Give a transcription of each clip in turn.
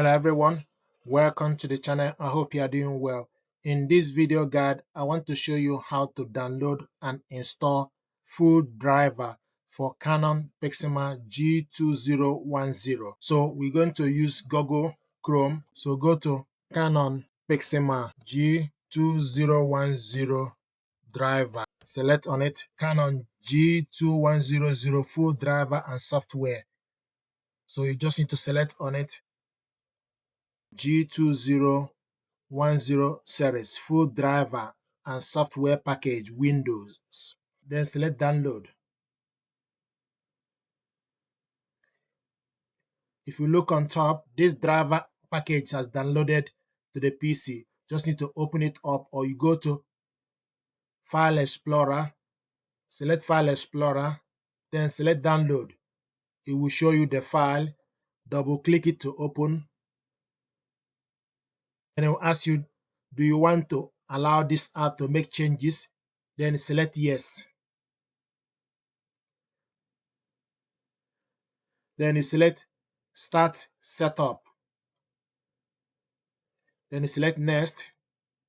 Hello everyone, welcome to the channel. I hope you are doing well. In this video guide, I want to show you how to download and install full driver for Canon G2010. So we're going to use Google Chrome. So go to Canon G2010 driver. Select on it Canon G2100 full driver and software. So you just need to select on it G2010 series full driver and software package Windows. Then select download. If you look on top, this driver package has downloaded to the PC. Just need to open it up, or you go to File Explorer, select File Explorer, then select download. It will show you the file. Double click it to open. And it will ask you, do you want to allow this app to make changes? Then select yes. Then you select Start Setup. Then you select Next,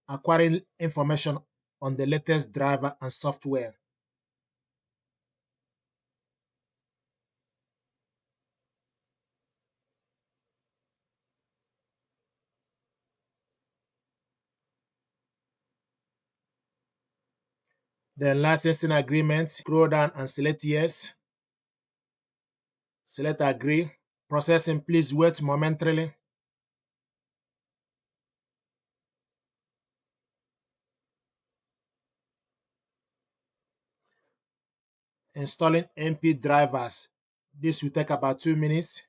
acquiring information on the latest driver and software. Then licensing agreement, scroll down and select Yes. Select Agree. Processing, please wait momentarily. Installing MP drivers. This will take about 2 minutes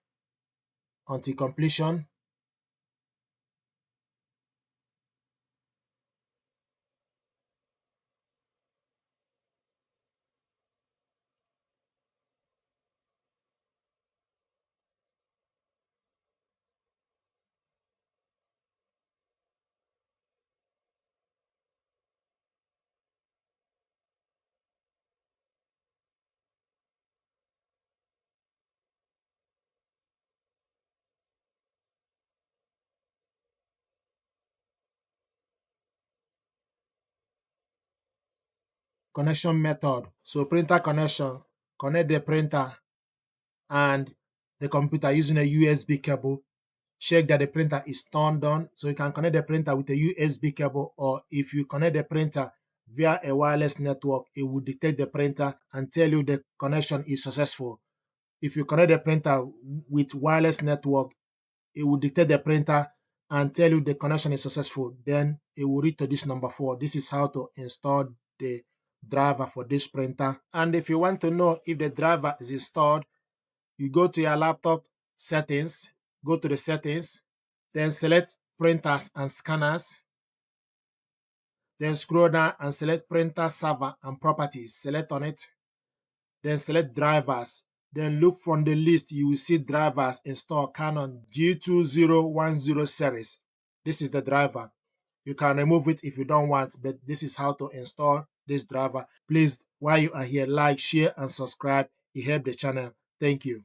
until completion. Connection method. So printer connection. Connect the printer and the computer using a USB cable. Check that the printer is turned on. So you can connect the printer with a USB cable, or if you connect the printer via a wireless network, it will detect the printer and tell you the connection is successful. If you connect the printer with wireless network, it will detect the printer and tell you the connection is successful. Then it will read to this number 4. This is how to install the driver for this printer. And if you want to know if the driver is installed, you go to your laptop settings, go to the settings, then select printers and scanners, then scroll down and select printer server and properties. Select on it, then select drivers, then look from the list. You will see drivers installed Canon G2010 series. This is the driver. You can remove it if you don't want, but this is how to install this driver. Please, while you are here, like, share and subscribe. It helps the channel. Thank you.